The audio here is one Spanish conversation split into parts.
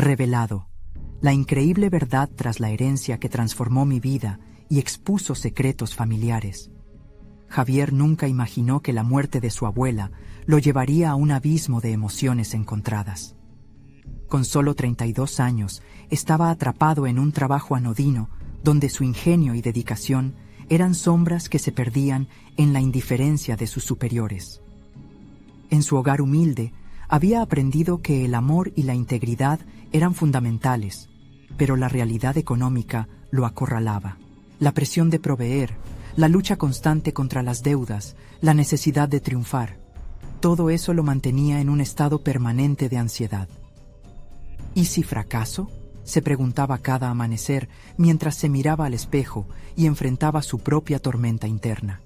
Revelado. La increíble verdad tras la herencia que transformó mi vida y expuso secretos familiares. Javier nunca imaginó que la muerte de su abuela lo llevaría a un abismo de emociones encontradas. Con solo 32 años, estaba atrapado en un trabajo anodino donde su ingenio y dedicación eran sombras que se perdían en la indiferencia de sus superiores. En su hogar humilde, había aprendido que el amor y la integridad eran fundamentales, pero la realidad económica lo acorralaba. La presión de proveer, la lucha constante contra las deudas, la necesidad de triunfar, todo eso lo mantenía en un estado permanente de ansiedad. ¿Y si fracaso?, se preguntaba cada amanecer mientras se miraba al espejo y enfrentaba su propia tormenta interna.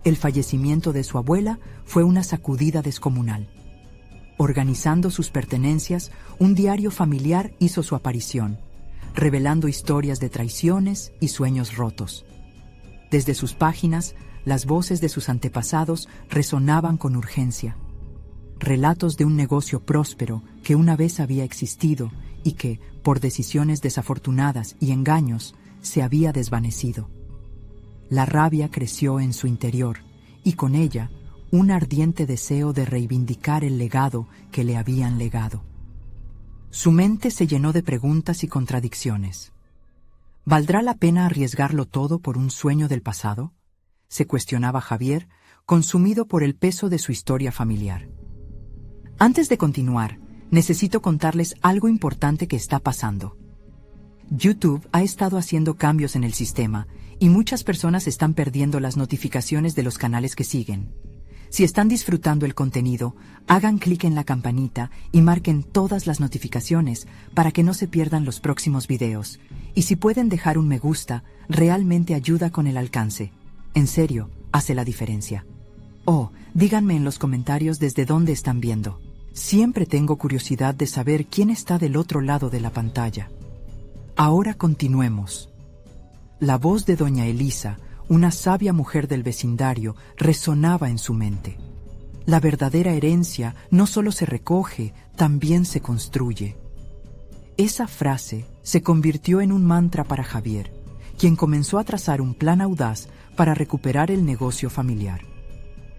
El fallecimiento de su abuela fue una sacudida descomunal. Organizando sus pertenencias, un diario familiar hizo su aparición, revelando historias de traiciones y sueños rotos. Desde sus páginas, las voces de sus antepasados resonaban con urgencia. Relatos de un negocio próspero que una vez había existido y que, por decisiones desafortunadas y engaños, se había desvanecido. La rabia creció en su interior y con ella un ardiente deseo de reivindicar el legado que le habían legado. Su mente se llenó de preguntas y contradicciones. ¿Valdrá la pena arriesgarlo todo por un sueño del pasado?, se cuestionaba Javier, consumido por el peso de su historia familiar. Antes de continuar, necesito contarles algo importante que está pasando. YouTube ha estado haciendo cambios en el sistema y muchas personas están perdiendo las notificaciones de los canales que siguen. Si están disfrutando el contenido, hagan clic en la campanita y marquen todas las notificaciones para que no se pierdan los próximos videos. Y si pueden dejar un me gusta, realmente ayuda con el alcance. En serio, hace la diferencia. Oh, díganme en los comentarios desde dónde están viendo. Siempre tengo curiosidad de saber quién está del otro lado de la pantalla. Ahora continuemos. La voz de doña Elisa, una sabia mujer del vecindario, resonaba en su mente. La verdadera herencia no solo se recoge, también se construye. Esa frase se convirtió en un mantra para Javier, quien comenzó a trazar un plan audaz para recuperar el negocio familiar.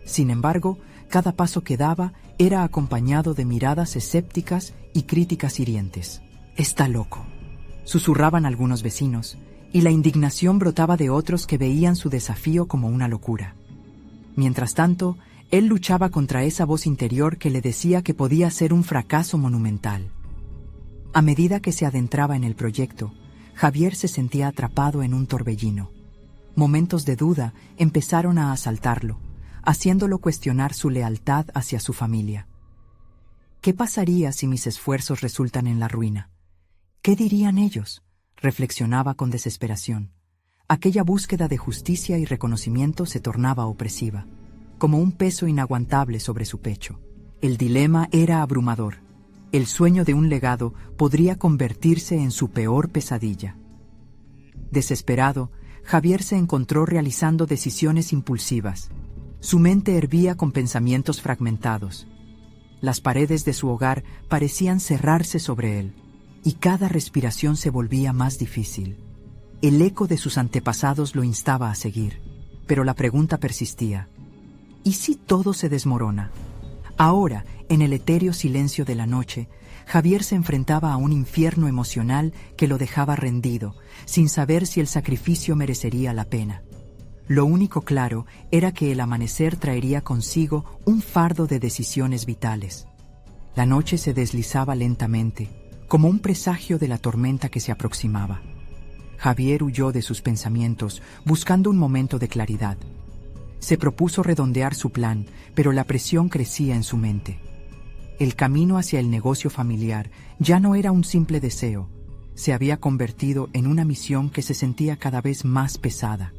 Sin embargo, cada paso que daba era acompañado de miradas escépticas y críticas hirientes. «Está loco», susurraban algunos vecinos, y la indignación brotaba de otros que veían su desafío como una locura. Mientras tanto, él luchaba contra esa voz interior que le decía que podía ser un fracaso monumental. A medida que se adentraba en el proyecto, Javier se sentía atrapado en un torbellino. Momentos de duda empezaron a asaltarlo, haciéndolo cuestionar su lealtad hacia su familia. ¿Qué pasaría si mis esfuerzos resultan en la ruina? ¿Qué dirían ellos?, reflexionaba con desesperación. Aquella búsqueda de justicia y reconocimiento se tornaba opresiva, como un peso inaguantable sobre su pecho. El dilema era abrumador. El sueño de un legado podría convertirse en su peor pesadilla. Desesperado, Javier se encontró realizando decisiones impulsivas. Su mente hervía con pensamientos fragmentados. Las paredes de su hogar parecían cerrarse sobre él, y cada respiración se volvía más difícil. El eco de sus antepasados lo instaba a seguir, pero la pregunta persistía. ¿Y si todo se desmorona? Ahora, en el etéreo silencio de la noche, Javier se enfrentaba a un infierno emocional que lo dejaba rendido, sin saber si el sacrificio merecería la pena. Lo único claro era que el amanecer traería consigo un fardo de decisiones vitales. La noche se deslizaba lentamente, como un presagio de la tormenta que se aproximaba. Javier huyó de sus pensamientos, buscando un momento de claridad. Se propuso redondear su plan, pero la presión crecía en su mente. El camino hacia el negocio familiar ya no era un simple deseo, se había convertido en una misión que se sentía cada vez más pesada.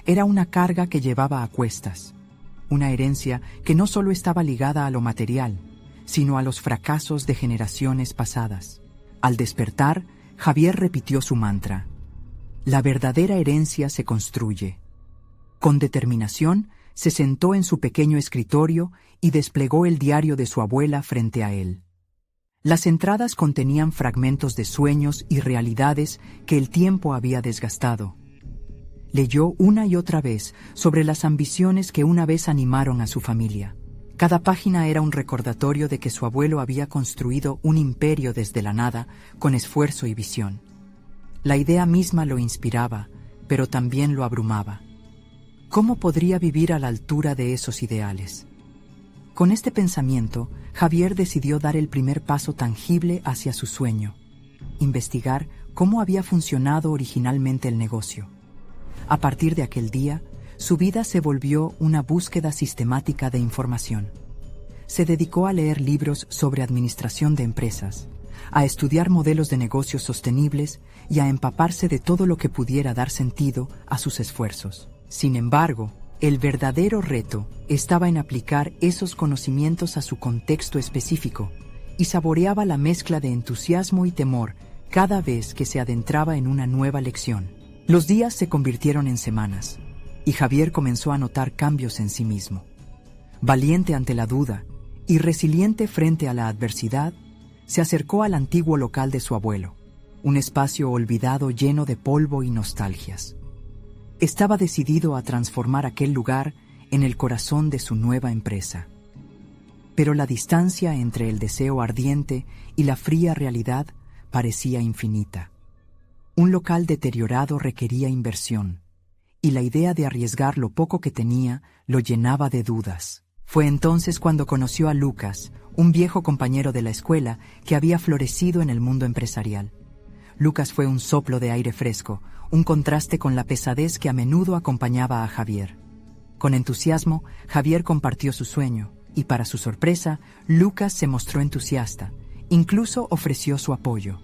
Era una carga que llevaba a cuestas, una herencia que no solo estaba ligada a lo material, sino a los fracasos de generaciones pasadas. Al despertar, Javier repitió su mantra: «La verdadera herencia se construye». Con determinación, se sentó en su pequeño escritorio y desplegó el diario de su abuela frente a él. Las entradas contenían fragmentos de sueños y realidades que el tiempo había desgastado. Leyó una y otra vez sobre las ambiciones que una vez animaron a su familia. Cada página era un recordatorio de que su abuelo había construido un imperio desde la nada, con esfuerzo y visión. La idea misma lo inspiraba, pero también lo abrumaba. ¿Cómo podría vivir a la altura de esos ideales? Con este pensamiento, Javier decidió dar el primer paso tangible hacia su sueño: investigar cómo había funcionado originalmente el negocio. A partir de aquel día, su vida se volvió una búsqueda sistemática de información. Se dedicó a leer libros sobre administración de empresas, a estudiar modelos de negocios sostenibles y a empaparse de todo lo que pudiera dar sentido a sus esfuerzos. Sin embargo, el verdadero reto estaba en aplicar esos conocimientos a su contexto específico, y saboreaba la mezcla de entusiasmo y temor cada vez que se adentraba en una nueva lección. Los días se convirtieron en semanas, y Javier comenzó a notar cambios en sí mismo. Valiente ante la duda y resiliente frente a la adversidad, se acercó al antiguo local de su abuelo, un espacio olvidado lleno de polvo y nostalgias. Estaba decidido a transformar aquel lugar en el corazón de su nueva empresa. Pero la distancia entre el deseo ardiente y la fría realidad parecía infinita. Un local deteriorado requería inversión, y la idea de arriesgar lo poco que tenía lo llenaba de dudas. Fue entonces cuando conoció a Lucas, un viejo compañero de la escuela que había florecido en el mundo empresarial. Lucas fue un soplo de aire fresco, un contraste con la pesadez que a menudo acompañaba a Javier. Con entusiasmo, Javier compartió su sueño, y para su sorpresa, Lucas se mostró entusiasta, incluso ofreció su apoyo.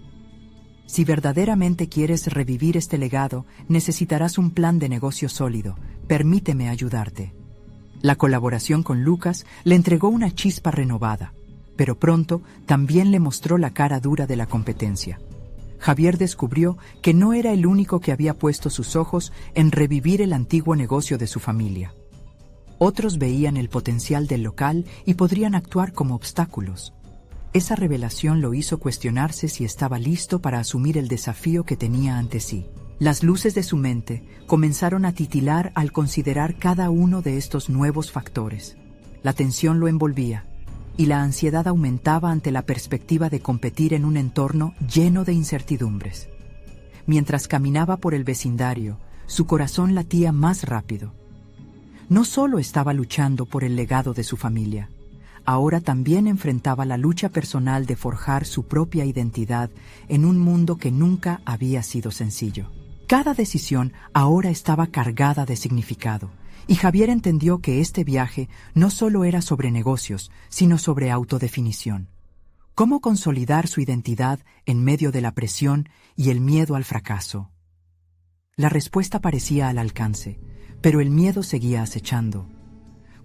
Si verdaderamente quieres revivir este legado, necesitarás un plan de negocio sólido. Permíteme ayudarte. La colaboración con Lucas le entregó una chispa renovada, pero pronto también le mostró la cara dura de la competencia. Javier descubrió que no era el único que había puesto sus ojos en revivir el antiguo negocio de su familia. Otros veían el potencial del local y podrían actuar como obstáculos. Esa revelación lo hizo cuestionarse si estaba listo para asumir el desafío que tenía ante sí. Las luces de su mente comenzaron a titilar al considerar cada uno de estos nuevos factores. La tensión lo envolvía, y la ansiedad aumentaba ante la perspectiva de competir en un entorno lleno de incertidumbres. Mientras caminaba por el vecindario, su corazón latía más rápido. No solo estaba luchando por el legado de su familia, ahora también enfrentaba la lucha personal de forjar su propia identidad en un mundo que nunca había sido sencillo. Cada decisión ahora estaba cargada de significado, y Javier entendió que este viaje no solo era sobre negocios, sino sobre autodefinición. ¿Cómo consolidar su identidad en medio de la presión y el miedo al fracaso? La respuesta parecía al alcance, pero el miedo seguía acechando.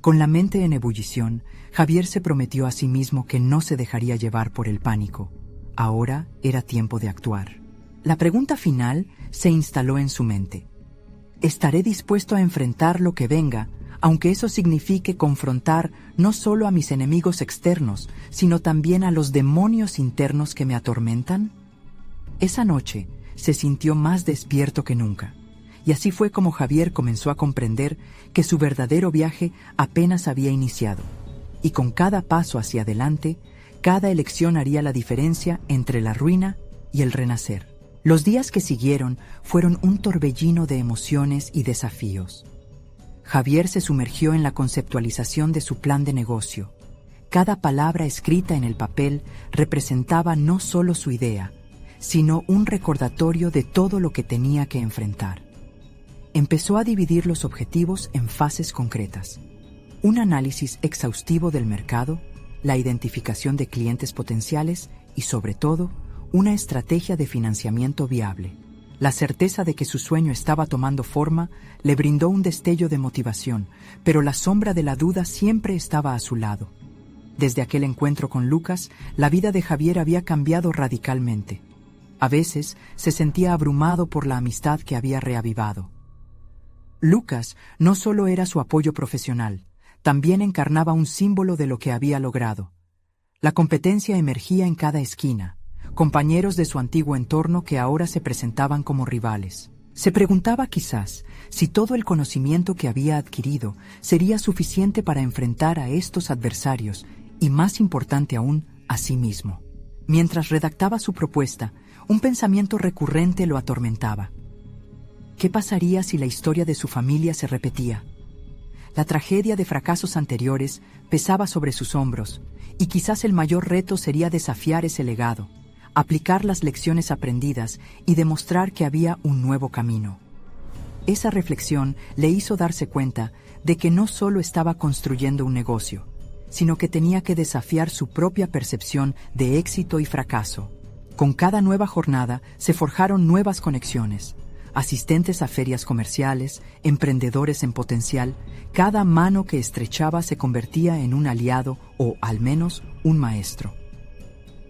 Con la mente en ebullición, Javier se prometió a sí mismo que no se dejaría llevar por el pánico. Ahora era tiempo de actuar. La pregunta final se instaló en su mente. ¿Estaré dispuesto a enfrentar lo que venga, aunque eso signifique confrontar no solo a mis enemigos externos, sino también a los demonios internos que me atormentan? Esa noche se sintió más despierto que nunca, y así fue como Javier comenzó a comprender que su verdadero viaje apenas había iniciado, y con cada paso hacia adelante, cada elección haría la diferencia entre la ruina y el renacer. Los días que siguieron fueron un torbellino de emociones y desafíos. Javier se sumergió en la conceptualización de su plan de negocio. Cada palabra escrita en el papel representaba no solo su idea, sino un recordatorio de todo lo que tenía que enfrentar. Empezó a dividir los objetivos en fases concretas: un análisis exhaustivo del mercado, la identificación de clientes potenciales y, sobre todo, una estrategia de financiamiento viable. La certeza de que su sueño estaba tomando forma le brindó un destello de motivación, pero la sombra de la duda siempre estaba a su lado. Desde aquel encuentro con Lucas, la vida de Javier había cambiado radicalmente. A veces se sentía abrumado por la amistad que había reavivado. Lucas no solo era su apoyo profesional, también encarnaba un símbolo de lo que había logrado: La competencia emergía en cada esquina, compañeros de su antiguo entorno que ahora se presentaban como rivales. Se preguntaba quizás si todo el conocimiento que había adquirido sería suficiente para enfrentar a estos adversarios y, más importante aún, a sí mismo. Mientras redactaba su propuesta, un pensamiento recurrente lo atormentaba. ¿Qué pasaría si la historia de su familia se repetía? La tragedia de fracasos anteriores pesaba sobre sus hombros, y quizás el mayor reto sería desafiar ese legado, aplicar las lecciones aprendidas y demostrar que había un nuevo camino. Esa reflexión le hizo darse cuenta de que no solo estaba construyendo un negocio, sino que tenía que desafiar su propia percepción de éxito y fracaso. Con cada nueva jornada se forjaron nuevas conexiones. Asistentes a ferias comerciales, emprendedores en potencial, cada mano que estrechaba se convertía en un aliado o, al menos, un maestro.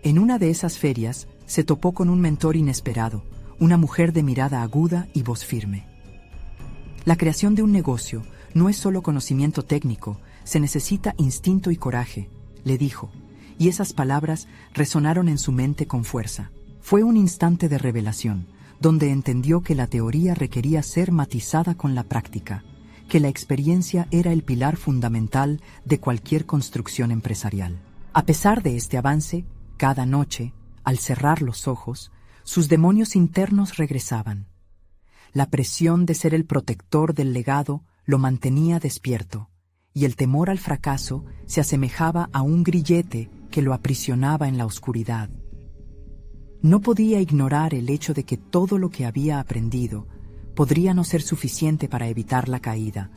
En una de esas ferias se topó con un mentor inesperado, una mujer de mirada aguda y voz firme. La creación de un negocio no es solo conocimiento técnico, se necesita instinto y coraje, le dijo, y esas palabras resonaron en su mente con fuerza. Fue un instante de revelación, donde entendió que la teoría requería ser matizada con la práctica, que la experiencia era el pilar fundamental de cualquier construcción empresarial. A pesar de este avance, cada noche, al cerrar los ojos, sus demonios internos regresaban. La presión de ser el protector del legado lo mantenía despierto, y el temor al fracaso se asemejaba a un grillete que lo aprisionaba en la oscuridad. No podía ignorar el hecho de que todo lo que había aprendido podría no ser suficiente para evitar la caída,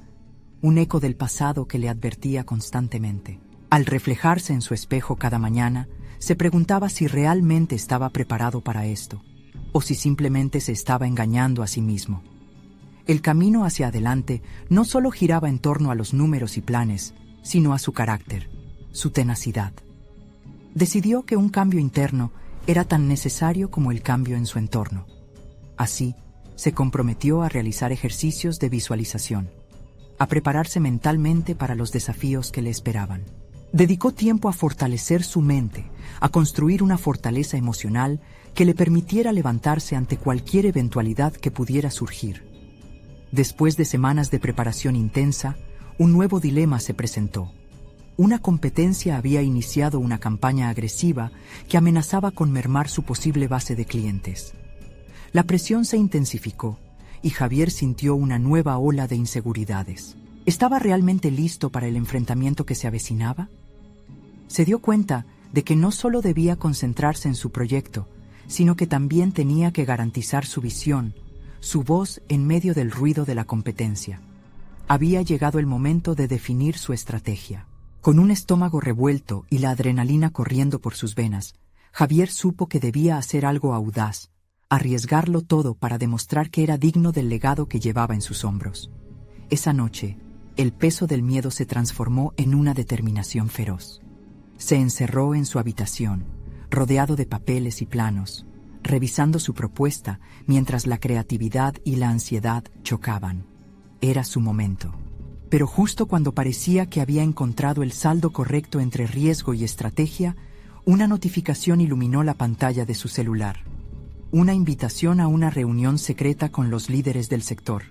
un eco del pasado que le advertía constantemente. Al reflejarse en su espejo cada mañana, se preguntaba si realmente estaba preparado para esto, o si simplemente se estaba engañando a sí mismo. El camino hacia adelante no solo giraba en torno a los números y planes, sino a su carácter, su tenacidad. Decidió que un cambio interno era tan necesario como el cambio en su entorno. Así, se comprometió a realizar ejercicios de visualización, a prepararse mentalmente para los desafíos que le esperaban. Dedicó tiempo a fortalecer su mente, a construir una fortaleza emocional que le permitiera levantarse ante cualquier eventualidad que pudiera surgir. Después de semanas de preparación intensa, un nuevo dilema se presentó. Una competencia había iniciado una campaña agresiva que amenazaba con mermar su posible base de clientes. La presión se intensificó y Javier sintió una nueva ola de inseguridades. ¿Estaba realmente listo para el enfrentamiento que se avecinaba? Se dio cuenta de que no solo debía concentrarse en su proyecto, sino que también tenía que garantizar su visión, su voz en medio del ruido de la competencia. Había llegado el momento de definir su estrategia. Con un estómago revuelto y la adrenalina corriendo por sus venas, Javier supo que debía hacer algo audaz, arriesgarlo todo para demostrar que era digno del legado que llevaba en sus hombros. Esa noche, el peso del miedo se transformó en una determinación feroz. Se encerró en su habitación, rodeado de papeles y planos, revisando su propuesta mientras la creatividad y la ansiedad chocaban. Era su momento. Pero justo cuando parecía que había encontrado el saldo correcto entre riesgo y estrategia, una notificación iluminó la pantalla de su celular. Una invitación a una reunión secreta con los líderes del sector.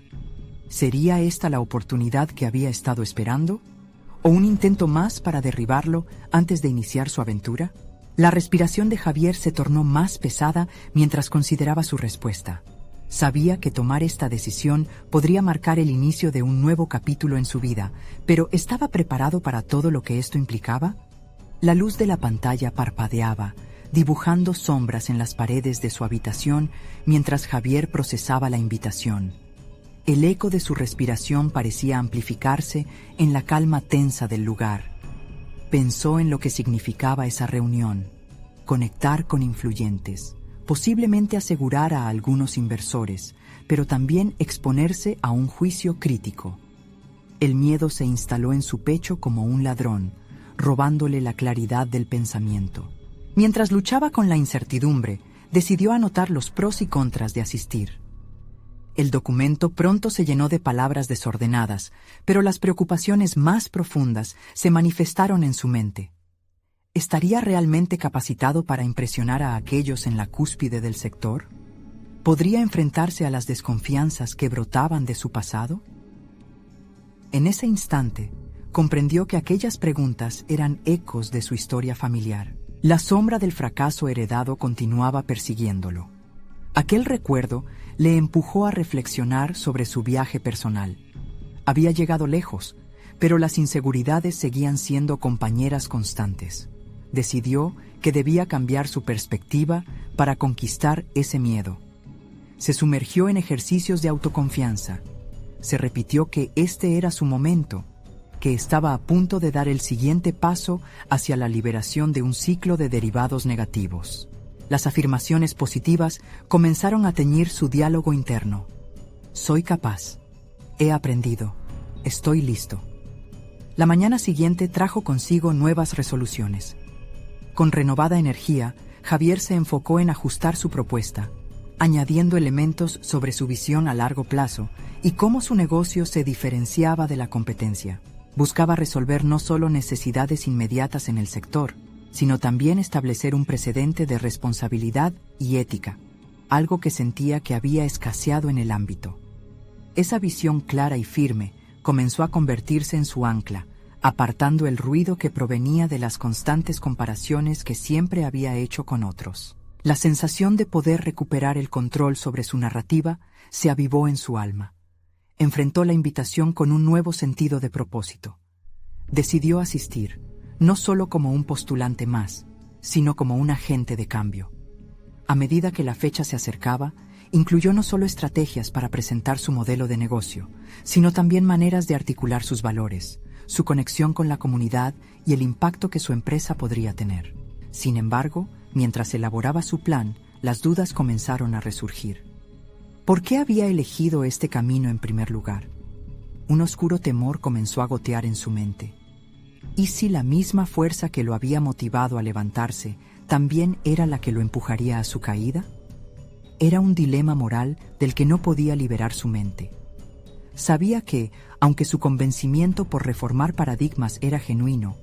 ¿Sería esta la oportunidad que había estado esperando? ¿O un intento más para derribarlo antes de iniciar su aventura? La respiración de Javier se tornó más pesada mientras consideraba su respuesta. Sabía que tomar esta decisión podría marcar el inicio de un nuevo capítulo en su vida, pero ¿estaba preparado para todo lo que esto implicaba? La luz de la pantalla parpadeaba, dibujando sombras en las paredes de su habitación mientras Javier procesaba la invitación. El eco de su respiración parecía amplificarse en la calma tensa del lugar. Pensó en lo que significaba esa reunión: conectar con influyentes, posiblemente asegurar a algunos inversores, pero también exponerse a un juicio crítico. El miedo se instaló en su pecho como un ladrón, robándole la claridad del pensamiento. Mientras luchaba con la incertidumbre, decidió anotar los pros y contras de asistir. El documento pronto se llenó de palabras desordenadas, pero las preocupaciones más profundas se manifestaron en su mente. ¿Estaría realmente capacitado para impresionar a aquellos en la cúspide del sector? ¿Podría enfrentarse a las desconfianzas que brotaban de su pasado? En ese instante, comprendió que aquellas preguntas eran ecos de su historia familiar. La sombra del fracaso heredado continuaba persiguiéndolo. Aquel recuerdo le empujó a reflexionar sobre su viaje personal. Había llegado lejos, pero las inseguridades seguían siendo compañeras constantes. Decidió que debía cambiar su perspectiva para conquistar ese miedo. Se sumergió en ejercicios de autoconfianza. Se repitió que este era su momento, que estaba a punto de dar el siguiente paso hacia la liberación de un ciclo de derivados negativos. Las afirmaciones positivas comenzaron a teñir su diálogo interno. Soy capaz. He aprendido. Estoy listo. La mañana siguiente trajo consigo nuevas resoluciones. Con renovada energía, Javier se enfocó en ajustar su propuesta, añadiendo elementos sobre su visión a largo plazo y cómo su negocio se diferenciaba de la competencia. Buscaba resolver no solo necesidades inmediatas en el sector, sino también establecer un precedente de responsabilidad y ética, algo que sentía que había escaseado en el ámbito. Esa visión clara y firme comenzó a convertirse en su ancla, apartando el ruido que provenía de las constantes comparaciones que siempre había hecho con otros. La sensación de poder recuperar el control sobre su narrativa se avivó en su alma. Enfrentó la invitación con un nuevo sentido de propósito. Decidió asistir, no solo como un postulante más, sino como un agente de cambio. A medida que la fecha se acercaba, incluyó no solo estrategias para presentar su modelo de negocio, sino también maneras de articular sus valores, su conexión con la comunidad y el impacto que su empresa podría tener. Sin embargo, mientras elaboraba su plan, las dudas comenzaron a resurgir. ¿Por qué había elegido este camino en primer lugar? Un oscuro temor comenzó a gotear en su mente. ¿Y si la misma fuerza que lo había motivado a levantarse también era la que lo empujaría a su caída? Era un dilema moral del que no podía liberar su mente. Sabía que, aunque su convencimiento por reformar paradigmas era genuino,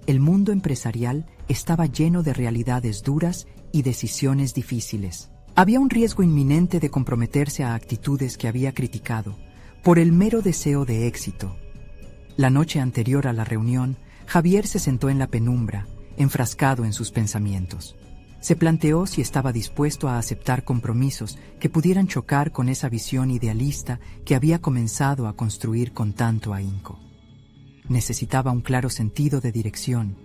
el mundo empresarial estaba lleno de realidades duras y decisiones difíciles. Había un riesgo inminente de comprometerse a actitudes que había criticado, por el mero deseo de éxito. La noche anterior a la reunión, Javier se sentó en la penumbra, enfrascado en sus pensamientos. Se planteó si estaba dispuesto a aceptar compromisos que pudieran chocar con esa visión idealista que había comenzado a construir con tanto ahínco. Necesitaba un claro sentido de dirección,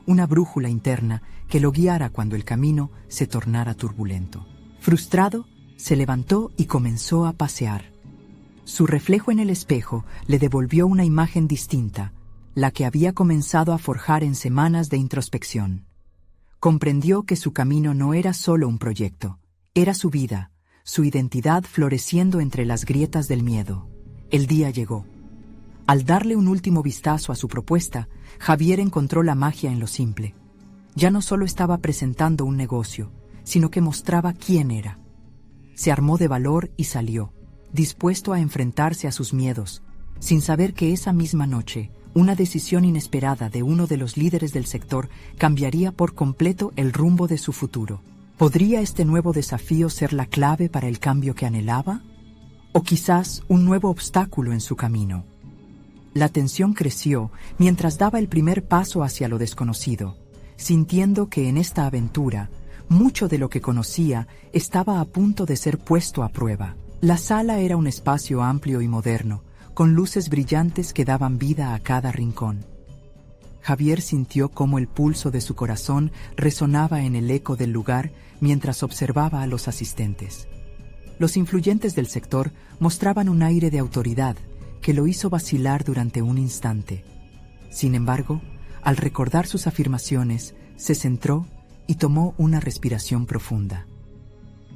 una brújula interna que lo guiara cuando el camino se tornara turbulento. Frustrado, se levantó y comenzó a pasear. Su reflejo en el espejo le devolvió una imagen distinta, la que había comenzado a forjar en semanas de introspección. Comprendió que su camino no era solo un proyecto, era su vida, su identidad floreciendo entre las grietas del miedo. El día llegó. Al darle un último vistazo a su propuesta, Javier encontró la magia en lo simple. Ya no solo estaba presentando un negocio, sino que mostraba quién era. Se armó de valor y salió, dispuesto a enfrentarse a sus miedos, sin saber que esa misma noche, una decisión inesperada de uno de los líderes del sector cambiaría por completo el rumbo de su futuro. ¿Podría este nuevo desafío ser la clave para el cambio que anhelaba? ¿O quizás un nuevo obstáculo en su camino? La tensión creció mientras daba el primer paso hacia lo desconocido, sintiendo que en esta aventura, mucho de lo que conocía estaba a punto de ser puesto a prueba. La sala era un espacio amplio y moderno, con luces brillantes que daban vida a cada rincón. Javier sintió cómo el pulso de su corazón resonaba en el eco del lugar mientras observaba a los asistentes. Los influyentes del sector mostraban un aire de autoridad que lo hizo vacilar durante un instante. Sin embargo, al recordar sus afirmaciones, se centró y tomó una respiración profunda.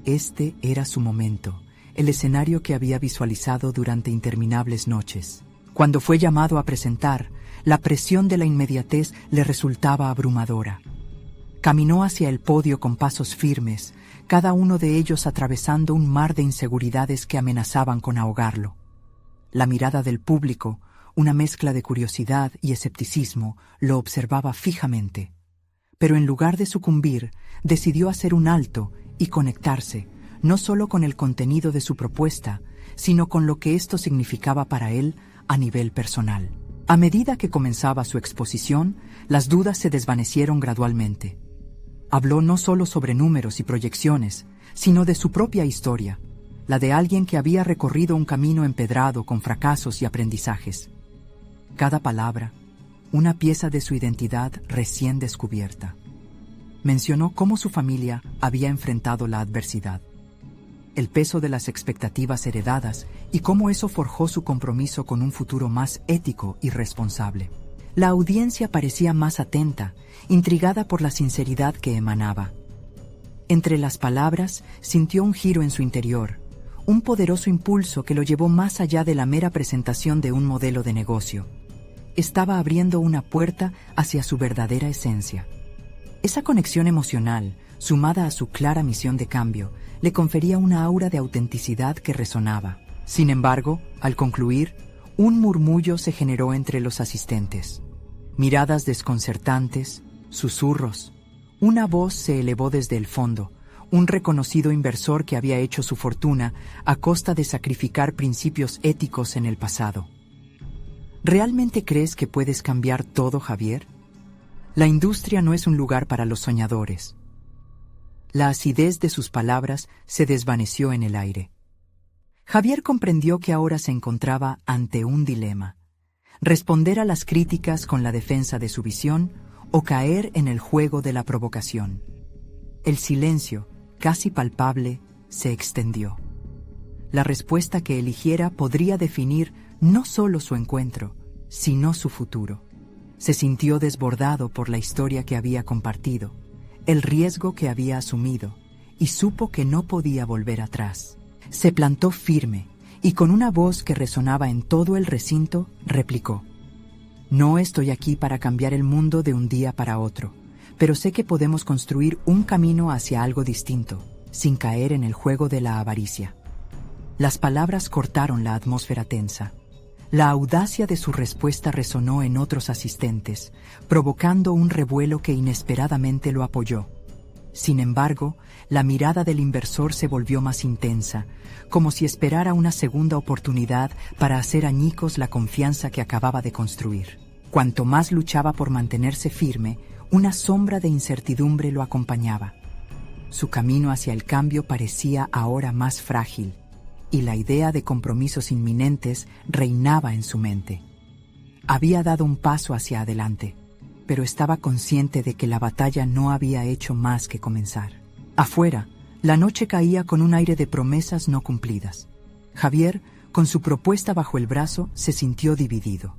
Este era su momento, el escenario que había visualizado durante interminables noches. Cuando fue llamado a presentar, la presión de la inmediatez le resultaba abrumadora. Caminó hacia el podio con pasos firmes, cada uno de ellos atravesando un mar de inseguridades que amenazaban con ahogarlo. La mirada del público, una mezcla de curiosidad y escepticismo, lo observaba fijamente. Pero en lugar de sucumbir, decidió hacer un alto y conectarse, no solo con el contenido de su propuesta, sino con lo que esto significaba para él a nivel personal. A medida que comenzaba su exposición, las dudas se desvanecieron gradualmente. Habló no solo sobre números y proyecciones, sino de su propia historia, la de alguien que había recorrido un camino empedrado con fracasos y aprendizajes. Cada palabra, una pieza de su identidad recién descubierta. Mencionó cómo su familia había enfrentado la adversidad, el peso de las expectativas heredadas y cómo eso forjó su compromiso con un futuro más ético y responsable. La audiencia parecía más atenta, intrigada por la sinceridad que emanaba. Entre las palabras, sintió un giro en su interior, un poderoso impulso que lo llevó más allá de la mera presentación de un modelo de negocio. Estaba abriendo una puerta hacia su verdadera esencia. Esa conexión emocional, sumada a su clara misión de cambio, le confería una aura de autenticidad que resonaba. Sin embargo, al concluir, un murmullo se generó entre los asistentes. Miradas desconcertantes, susurros. Una voz se elevó desde el fondo, un reconocido inversor que había hecho su fortuna a costa de sacrificar principios éticos en el pasado. ¿Realmente crees que puedes cambiar todo, Javier? La industria no es un lugar para los soñadores. La acidez de sus palabras se desvaneció en el aire. Javier comprendió que ahora se encontraba ante un dilema: responder a las críticas con la defensa de su visión o caer en el juego de la provocación. El silencio, casi palpable, se extendió. La respuesta que eligiera podría definir no solo su encuentro, sino su futuro. Se sintió desbordado por la historia que había compartido, el riesgo que había asumido, y supo que no podía volver atrás. Se plantó firme y con una voz que resonaba en todo el recinto, replicó: «No estoy aquí para cambiar el mundo de un día para otro, pero sé que podemos construir un camino hacia algo distinto, sin caer en el juego de la avaricia». Las palabras cortaron la atmósfera tensa. La audacia de su respuesta resonó en otros asistentes, provocando un revuelo que inesperadamente lo apoyó. Sin embargo, la mirada del inversor se volvió más intensa, como si esperara una segunda oportunidad para hacer añicos la confianza que acababa de construir. Cuanto más luchaba por mantenerse firme, una sombra de incertidumbre lo acompañaba. Su camino hacia el cambio parecía ahora más frágil, y la idea de compromisos inminentes reinaba en su mente. Había dado un paso hacia adelante, pero estaba consciente de que la batalla no había hecho más que comenzar. Afuera, la noche caía con un aire de promesas no cumplidas. Javier, con su propuesta bajo el brazo, se sintió dividido.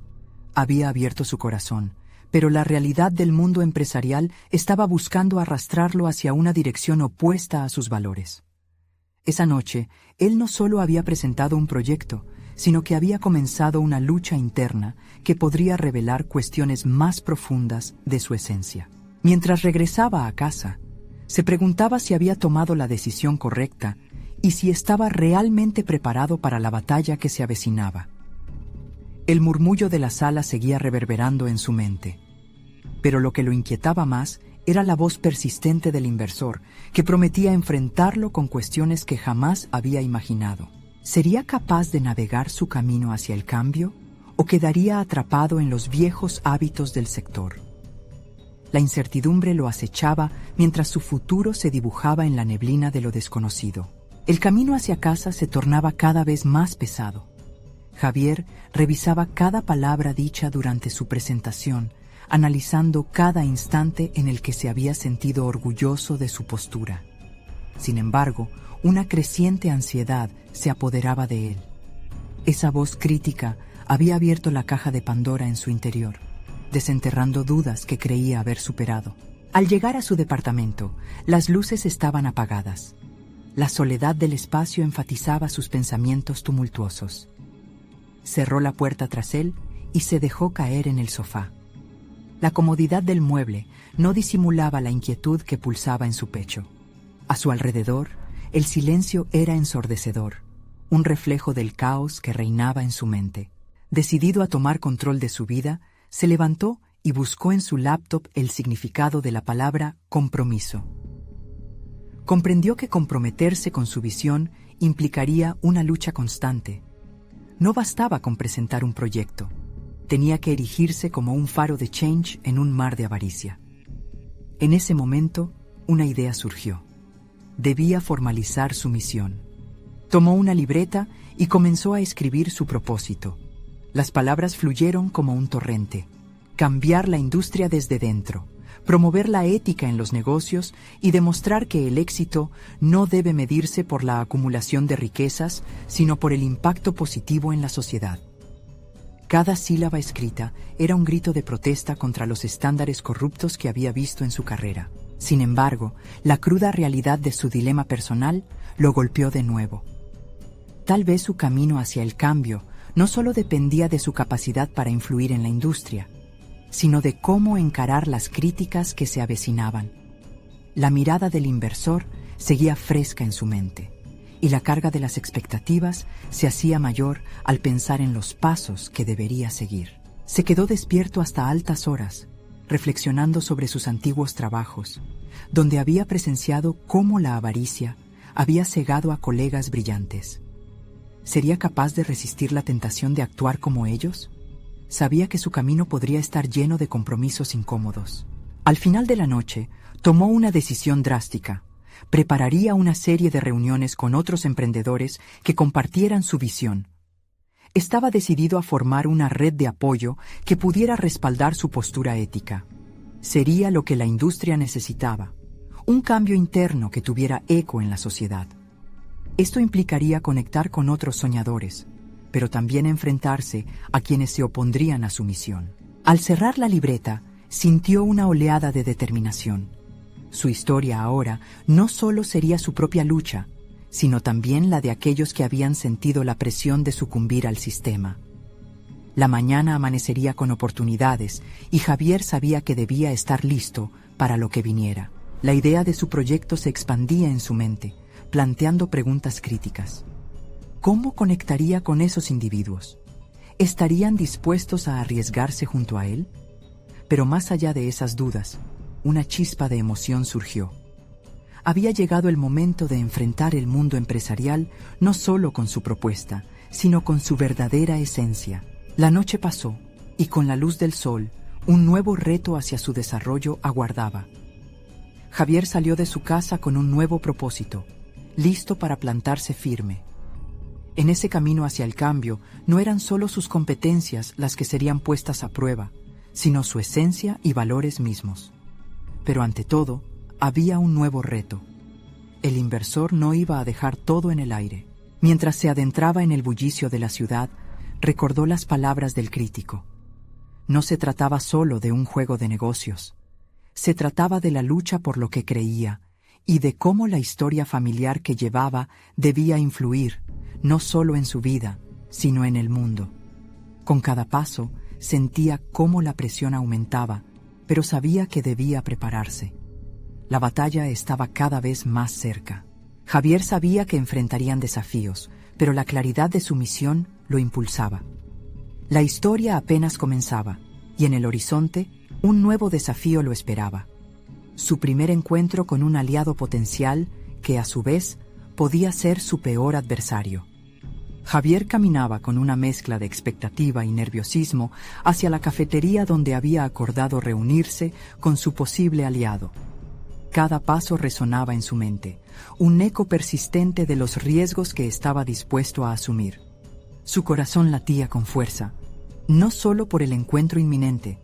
Había abierto su corazón, pero la realidad del mundo empresarial estaba buscando arrastrarlo hacia una dirección opuesta a sus valores. Esa noche, él no solo había presentado un proyecto, sino que había comenzado una lucha interna que podría revelar cuestiones más profundas de su esencia. Mientras regresaba a casa, se preguntaba si había tomado la decisión correcta y si estaba realmente preparado para la batalla que se avecinaba. El murmullo de la sala seguía reverberando en su mente, pero lo que lo inquietaba más era la voz persistente del inversor, que prometía enfrentarlo con cuestiones que jamás había imaginado. ¿Sería capaz de navegar su camino hacia el cambio o quedaría atrapado en los viejos hábitos del sector? La incertidumbre lo acechaba mientras su futuro se dibujaba en la neblina de lo desconocido. El camino hacia casa se tornaba cada vez más pesado. Javier revisaba cada palabra dicha durante su presentación, analizando cada instante en el que se había sentido orgulloso de su postura. Sin embargo, una creciente ansiedad se apoderaba de él. Esa voz crítica había abierto la caja de Pandora en su interior, desenterrando dudas que creía haber superado. Al llegar a su departamento, las luces estaban apagadas. La soledad del espacio enfatizaba sus pensamientos tumultuosos. Cerró la puerta tras él y se dejó caer en el sofá. La comodidad del mueble no disimulaba la inquietud que pulsaba en su pecho. A su alrededor, el silencio era ensordecedor, un reflejo del caos que reinaba en su mente. Decidido a tomar control de su vida, se levantó y buscó en su laptop el significado de la palabra compromiso. Comprendió que comprometerse con su visión implicaría una lucha constante. No bastaba con presentar un proyecto. Tenía que erigirse como un faro de change en un mar de avaricia. En ese momento, una idea surgió. Debía formalizar su misión. Tomó una libreta y comenzó a escribir su propósito. Las palabras fluyeron como un torrente. Cambiar la industria desde dentro, promover la ética en los negocios y demostrar que el éxito no debe medirse por la acumulación de riquezas, sino por el impacto positivo en la sociedad. Cada sílaba escrita era un grito de protesta contra los estándares corruptos que había visto en su carrera. Sin embargo, la cruda realidad de su dilema personal lo golpeó de nuevo. Tal vez su camino hacia el cambio no solo dependía de su capacidad para influir en la industria, sino de cómo encarar las críticas que se avecinaban. La mirada del inversor seguía fresca en su mente, y la carga de las expectativas se hacía mayor al pensar en los pasos que debería seguir. Se quedó despierto hasta altas horas, reflexionando sobre sus antiguos trabajos, donde había presenciado cómo la avaricia había cegado a colegas brillantes. ¿Sería capaz de resistir la tentación de actuar como ellos? Sabía que su camino podría estar lleno de compromisos incómodos. Al final de la noche, tomó una decisión drástica. Prepararía una serie de reuniones con otros emprendedores que compartieran su visión. Estaba decidido a formar una red de apoyo que pudiera respaldar su postura ética. Sería lo que la industria necesitaba, un cambio interno que tuviera eco en la sociedad. Esto implicaría conectar con otros soñadores, pero también enfrentarse a quienes se opondrían a su misión. Al cerrar la libreta, sintió una oleada de determinación. Su historia ahora no solo sería su propia lucha, sino también la de aquellos que habían sentido la presión de sucumbir al sistema. La mañana amanecería con oportunidades y Javier sabía que debía estar listo para lo que viniera. La idea de su proyecto se expandía en su mente, planteando preguntas críticas. ¿Cómo conectaría con esos individuos? ¿Estarían dispuestos a arriesgarse junto a él? Pero más allá de esas dudas, una chispa de emoción surgió. Había llegado el momento de enfrentar el mundo empresarial no solo con su propuesta, sino con su verdadera esencia. La noche pasó, y con la luz del sol, un nuevo reto hacia su desarrollo aguardaba. Javier salió de su casa con un nuevo propósito, listo para plantarse firme. En ese camino hacia el cambio, no eran solo sus competencias las que serían puestas a prueba, sino su esencia y valores mismos. Pero ante todo, había un nuevo reto. El inversor no iba a dejar todo en el aire. Mientras se adentraba en el bullicio de la ciudad, recordó las palabras del crítico. No se trataba solo de un juego de negocios. Se trataba de la lucha por lo que creía y de cómo la historia familiar que llevaba debía influir, no solo en su vida, sino en el mundo. Con cada paso, sentía cómo la presión aumentaba, pero sabía que debía prepararse. La batalla estaba cada vez más cerca. Javier sabía que enfrentarían desafíos, pero la claridad de su misión lo impulsaba. La historia apenas comenzaba, y en el horizonte, un nuevo desafío lo esperaba. Su primer encuentro con un aliado potencial que, a su vez, podía ser su peor adversario. Javier caminaba con una mezcla de expectativa y nerviosismo hacia la cafetería donde había acordado reunirse con su posible aliado. Cada paso resonaba en su mente, un eco persistente de los riesgos que estaba dispuesto a asumir. Su corazón latía con fuerza, no solo por el encuentro inminente,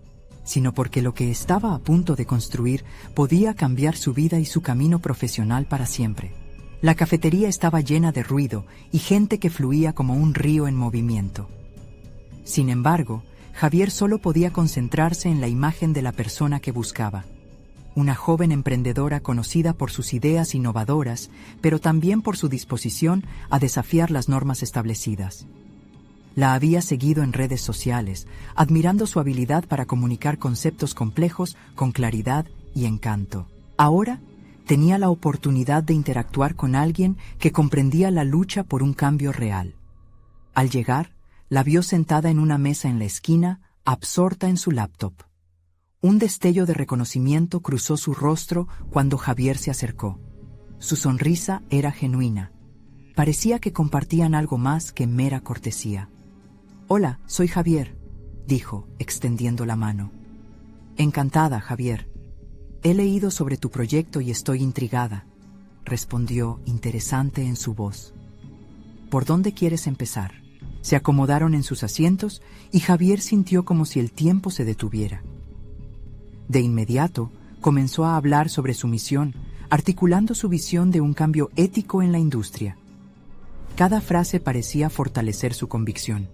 sino porque lo que estaba a punto de construir podía cambiar su vida y su camino profesional para siempre. La cafetería estaba llena de ruido y gente que fluía como un río en movimiento. Sin embargo, Javier solo podía concentrarse en la imagen de la persona que buscaba. Una joven emprendedora conocida por sus ideas innovadoras, pero también por su disposición a desafiar las normas establecidas. La había seguido en redes sociales, admirando su habilidad para comunicar conceptos complejos con claridad y encanto. Ahora, tenía la oportunidad de interactuar con alguien que comprendía la lucha por un cambio real. Al llegar, la vio sentada en una mesa en la esquina, absorta en su laptop. Un destello de reconocimiento cruzó su rostro cuando Javier se acercó. Su sonrisa era genuina. Parecía que compartían algo más que mera cortesía. «Hola, soy Javier», dijo, extendiendo la mano. «Encantada, Javier. He leído sobre tu proyecto y estoy intrigada», respondió, interesante en su voz. «¿Por dónde quieres empezar?» Se acomodaron en sus asientos y Javier sintió como si el tiempo se detuviera. De inmediato, comenzó a hablar sobre su misión, articulando su visión de un cambio ético en la industria. Cada frase parecía fortalecer su convicción.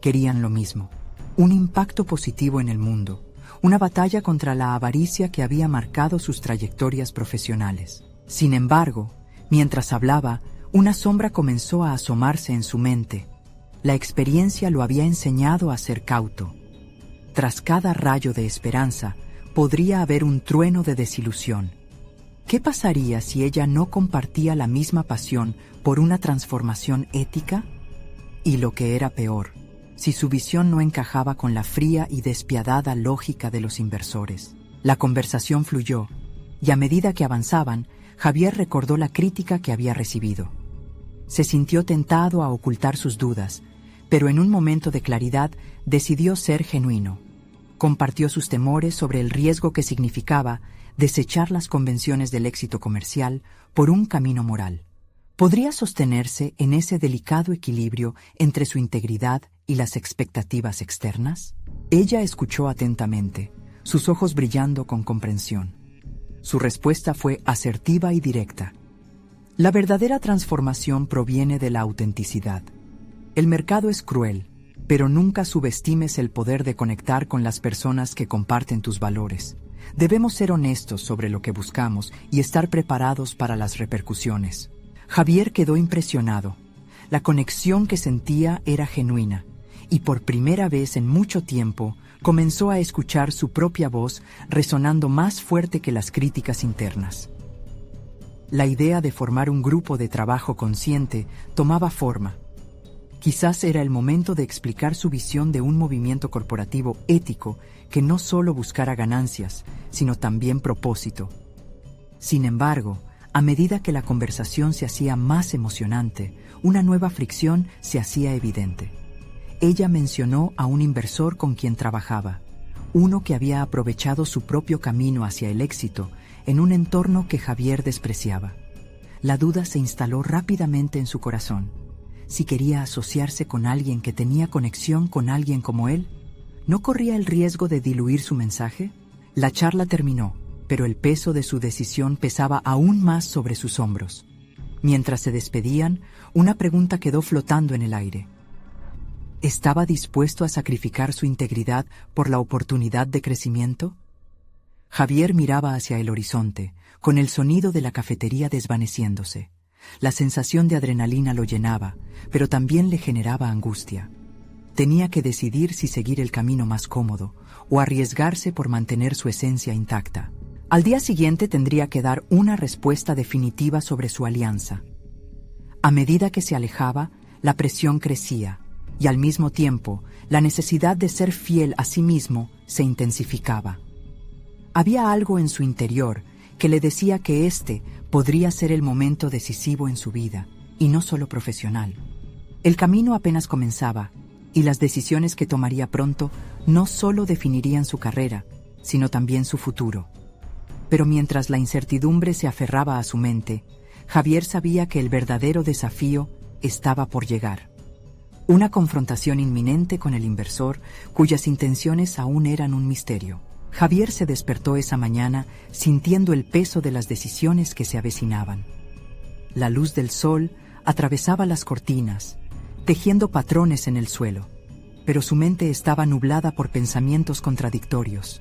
Querían lo mismo, un impacto positivo en el mundo, una batalla contra la avaricia que había marcado sus trayectorias profesionales. Sin embargo, mientras hablaba, una sombra comenzó a asomarse en su mente. La experiencia lo había enseñado a ser cauto. Tras cada rayo de esperanza, podría haber un trueno de desilusión. ¿Qué pasaría si ella no compartía la misma pasión por una transformación ética? Y lo que era peor, si su visión no encajaba con la fría y despiadada lógica de los inversores. La conversación fluyó, y a medida que avanzaban, Javier recordó la crítica que había recibido. Se sintió tentado a ocultar sus dudas, pero en un momento de claridad decidió ser genuino. Compartió sus temores sobre el riesgo que significaba desechar las convenciones del éxito comercial por un camino moral. ¿Podría sostenerse en ese delicado equilibrio entre su integridad y las expectativas externas? Ella escuchó atentamente, sus ojos brillando con comprensión. Su respuesta fue asertiva y directa. La verdadera transformación proviene de la autenticidad. El mercado es cruel, pero nunca subestimes el poder de conectar con las personas que comparten tus valores. Debemos ser honestos sobre lo que buscamos y estar preparados para las repercusiones. Javier quedó impresionado. La conexión que sentía era genuina, y por primera vez en mucho tiempo comenzó a escuchar su propia voz resonando más fuerte que las críticas internas. La idea de formar un grupo de trabajo consciente tomaba forma. Quizás era el momento de explicar su visión de un movimiento corporativo ético que no solo buscara ganancias, sino también propósito. Sin embargo, a medida que la conversación se hacía más emocionante, una nueva fricción se hacía evidente. Ella mencionó a un inversor con quien trabajaba, uno que había aprovechado su propio camino hacia el éxito en un entorno que Javier despreciaba. La duda se instaló rápidamente en su corazón. Si quería asociarse con alguien que tenía conexión con alguien como él, ¿no corría el riesgo de diluir su mensaje? La charla terminó, pero el peso de su decisión pesaba aún más sobre sus hombros. Mientras se despedían, una pregunta quedó flotando en el aire. ¿Estaba dispuesto a sacrificar su integridad por la oportunidad de crecimiento? Javier miraba hacia el horizonte, con el sonido de la cafetería desvaneciéndose. La sensación de adrenalina lo llenaba, pero también le generaba angustia. Tenía que decidir si seguir el camino más cómodo o arriesgarse por mantener su esencia intacta. Al día siguiente tendría que dar una respuesta definitiva sobre su alianza. A medida que se alejaba, la presión crecía, y al mismo tiempo, la necesidad de ser fiel a sí mismo se intensificaba. Había algo en su interior que le decía que este podría ser el momento decisivo en su vida, y no solo profesional. El camino apenas comenzaba, y las decisiones que tomaría pronto no solo definirían su carrera, sino también su futuro. Pero mientras la incertidumbre se aferraba a su mente, Javier sabía que el verdadero desafío estaba por llegar. Una confrontación inminente con el inversor, cuyas intenciones aún eran un misterio. Javier se despertó esa mañana sintiendo el peso de las decisiones que se avecinaban. La luz del sol atravesaba las cortinas, tejiendo patrones en el suelo, pero su mente estaba nublada por pensamientos contradictorios.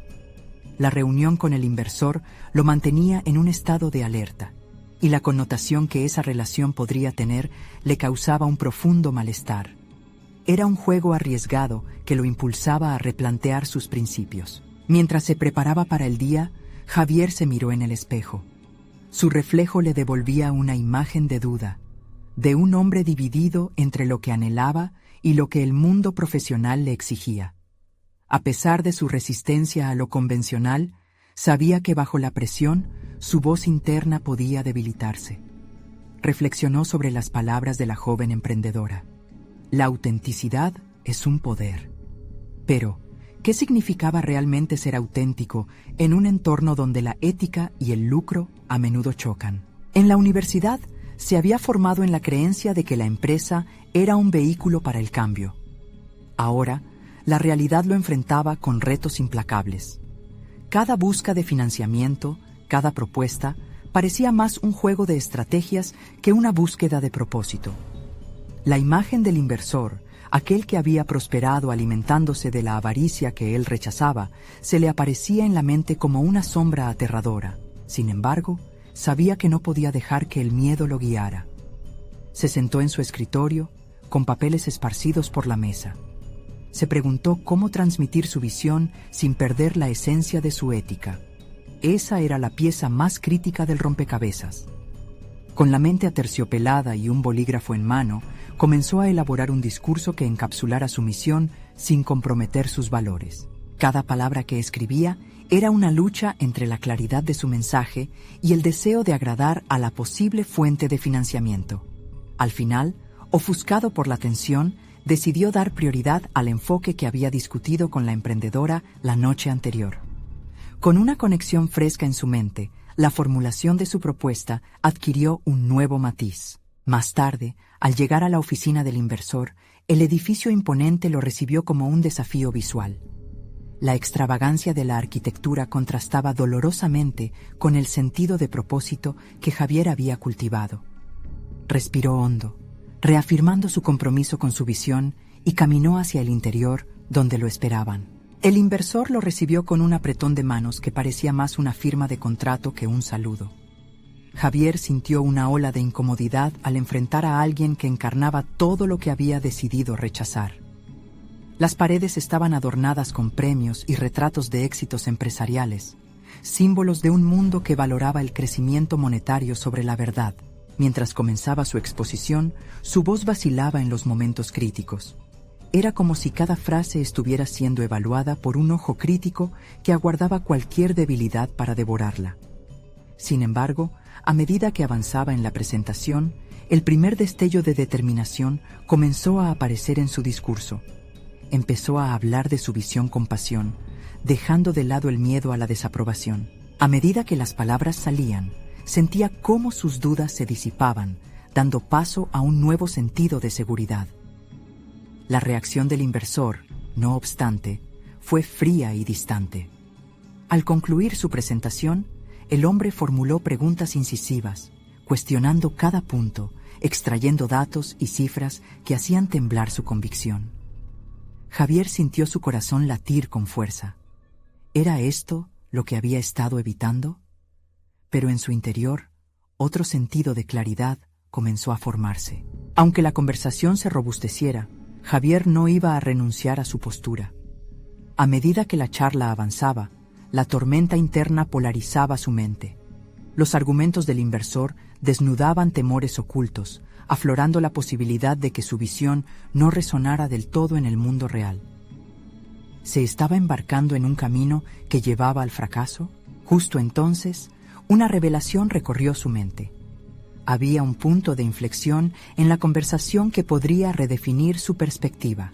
La reunión con el inversor lo mantenía en un estado de alerta, y la connotación que esa relación podría tener le causaba un profundo malestar. Era un juego arriesgado que lo impulsaba a replantear sus principios. Mientras se preparaba para el día, Javier se miró en el espejo. Su reflejo le devolvía una imagen de duda, de un hombre dividido entre lo que anhelaba y lo que el mundo profesional le exigía. A pesar de su resistencia a lo convencional, sabía que bajo la presión, su voz interna podía debilitarse. Reflexionó sobre las palabras de la joven emprendedora. La autenticidad es un poder. Pero, ¿qué significaba realmente ser auténtico en un entorno donde la ética y el lucro a menudo chocan? En la universidad, se había formado en la creencia de que la empresa era un vehículo para el cambio. Ahora, la realidad lo enfrentaba con retos implacables. Cada búsqueda de financiamiento, cada propuesta, parecía más un juego de estrategias que una búsqueda de propósito. La imagen del inversor, aquel que había prosperado alimentándose de la avaricia que él rechazaba, se le aparecía en la mente como una sombra aterradora. Sin embargo, sabía que no podía dejar que el miedo lo guiara. Se sentó en su escritorio, con papeles esparcidos por la mesa. Se preguntó cómo transmitir su visión sin perder la esencia de su ética. Esa era la pieza más crítica del rompecabezas. Con la mente aterciopelada y un bolígrafo en mano, comenzó a elaborar un discurso que encapsulara su misión sin comprometer sus valores. Cada palabra que escribía era una lucha entre la claridad de su mensaje y el deseo de agradar a la posible fuente de financiamiento. Al final, ofuscado por la tensión, decidió dar prioridad al enfoque que había discutido con la emprendedora la noche anterior. Con una conexión fresca en su mente, la formulación de su propuesta adquirió un nuevo matiz. Más tarde, al llegar a la oficina del inversor, el edificio imponente lo recibió como un desafío visual. La extravagancia de la arquitectura contrastaba dolorosamente con el sentido de propósito que Javier había cultivado. Respiró hondo, reafirmando su compromiso con su visión, y caminó hacia el interior, donde lo esperaban. El inversor lo recibió con un apretón de manos que parecía más una firma de contrato que un saludo. Javier sintió una ola de incomodidad al enfrentar a alguien que encarnaba todo lo que había decidido rechazar. Las paredes estaban adornadas con premios y retratos de éxitos empresariales, símbolos de un mundo que valoraba el crecimiento monetario sobre la verdad. Mientras comenzaba su exposición, su voz vacilaba en los momentos críticos. Era como si cada frase estuviera siendo evaluada por un ojo crítico que aguardaba cualquier debilidad para devorarla. Sin embargo, a medida que avanzaba en la presentación, el primer destello de determinación comenzó a aparecer en su discurso. Empezó a hablar de su visión con pasión, dejando de lado el miedo a la desaprobación. A medida que las palabras salían, sentía cómo sus dudas se disipaban, dando paso a un nuevo sentido de seguridad. La reacción del inversor, no obstante, fue fría y distante. Al concluir su presentación, el hombre formuló preguntas incisivas, cuestionando cada punto, extrayendo datos y cifras que hacían temblar su convicción. Javier sintió su corazón latir con fuerza. ¿Era esto lo que había estado evitando? Pero en su interior, otro sentido de claridad comenzó a formarse. Aunque la conversación se robusteciera, Javier no iba a renunciar a su postura. A medida que la charla avanzaba, la tormenta interna polarizaba su mente. Los argumentos del inversor desnudaban temores ocultos, aflorando la posibilidad de que su visión no resonara del todo en el mundo real. ¿Se estaba embarcando en un camino que llevaba al fracaso? Justo entonces, una revelación recorrió su mente. Había un punto de inflexión en la conversación que podría redefinir su perspectiva.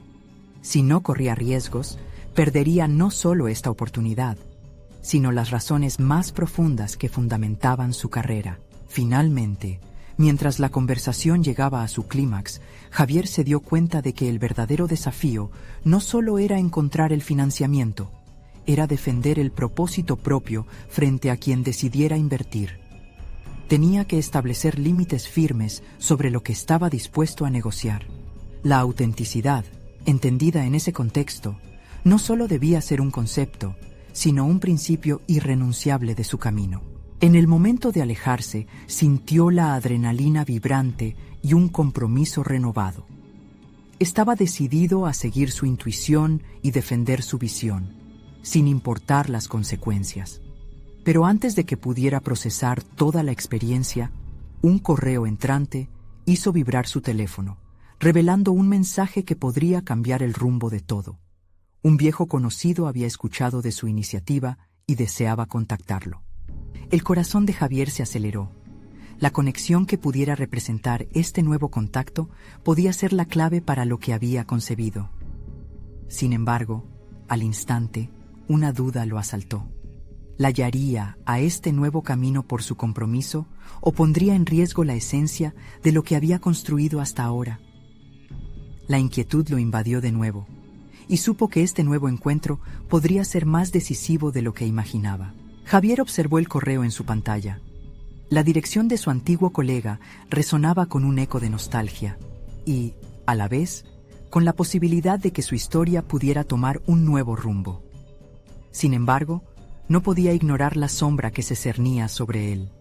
Si no corría riesgos, perdería no solo esta oportunidad, sino las razones más profundas que fundamentaban su carrera. Finalmente, mientras la conversación llegaba a su clímax, Javier se dio cuenta de que el verdadero desafío no solo era encontrar el financiamiento, era defender el propósito propio frente a quien decidiera invertir. Tenía que establecer límites firmes sobre lo que estaba dispuesto a negociar. La autenticidad, entendida en ese contexto, no solo debía ser un concepto, sino un principio irrenunciable de su camino. En el momento de alejarse, sintió la adrenalina vibrante y un compromiso renovado. Estaba decidido a seguir su intuición y defender su visión, sin importar las consecuencias. Pero antes de que pudiera procesar toda la experiencia, un correo entrante hizo vibrar su teléfono, revelando un mensaje que podría cambiar el rumbo de todo. Un viejo conocido había escuchado de su iniciativa y deseaba contactarlo. El corazón de Javier se aceleró. La conexión que pudiera representar este nuevo contacto podía ser la clave para lo que había concebido. Sin embargo, al instante, una duda lo asaltó. ¿La guiaría a este nuevo camino por su compromiso o pondría en riesgo la esencia de lo que había construido hasta ahora? La inquietud lo invadió de nuevo, y supo que este nuevo encuentro podría ser más decisivo de lo que imaginaba. Javier observó el correo en su pantalla. La dirección de su antiguo colega resonaba con un eco de nostalgia y, a la vez, con la posibilidad de que su historia pudiera tomar un nuevo rumbo. Sin embargo, no podía ignorar la sombra que se cernía sobre él.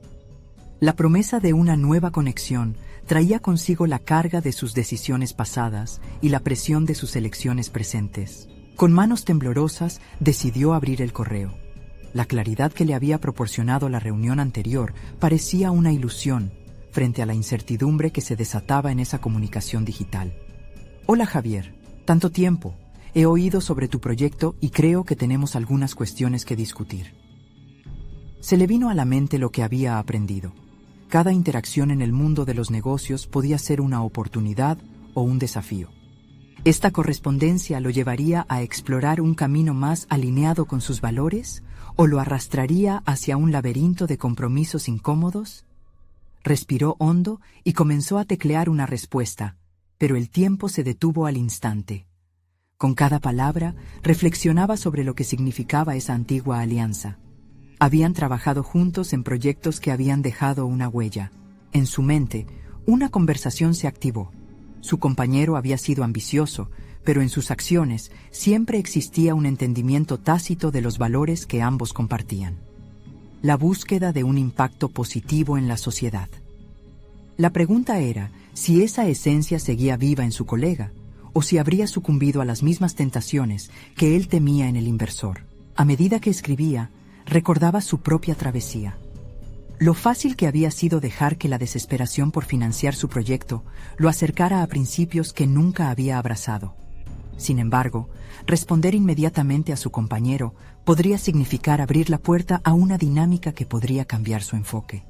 La promesa de una nueva conexión traía consigo la carga de sus decisiones pasadas y la presión de sus elecciones presentes. Con manos temblorosas, decidió abrir el correo. La claridad que le había proporcionado la reunión anterior parecía una ilusión frente a la incertidumbre que se desataba en esa comunicación digital. Hola Javier, tanto tiempo. He oído sobre tu proyecto y creo que tenemos algunas cuestiones que discutir. Se le vino a la mente lo que había aprendido. Cada interacción en el mundo de los negocios podía ser una oportunidad o un desafío. ¿Esta correspondencia lo llevaría a explorar un camino más alineado con sus valores o lo arrastraría hacia un laberinto de compromisos incómodos? Respiró hondo y comenzó a teclear una respuesta, pero el tiempo se detuvo al instante. Con cada palabra, reflexionaba sobre lo que significaba esa antigua alianza. Habían trabajado juntos en proyectos que habían dejado una huella. En su mente, una conversación se activó. Su compañero había sido ambicioso, pero en sus acciones siempre existía un entendimiento tácito de los valores que ambos compartían. La búsqueda de un impacto positivo en la sociedad. La pregunta era si esa esencia seguía viva en su colega, o si habría sucumbido a las mismas tentaciones que él temía en el inversor. A medida que escribía, recordaba su propia travesía. Lo fácil que había sido dejar que la desesperación por financiar su proyecto lo acercara a principios que nunca había abrazado. Sin embargo, responder inmediatamente a su compañero podría significar abrir la puerta a una dinámica que podría cambiar su enfoque.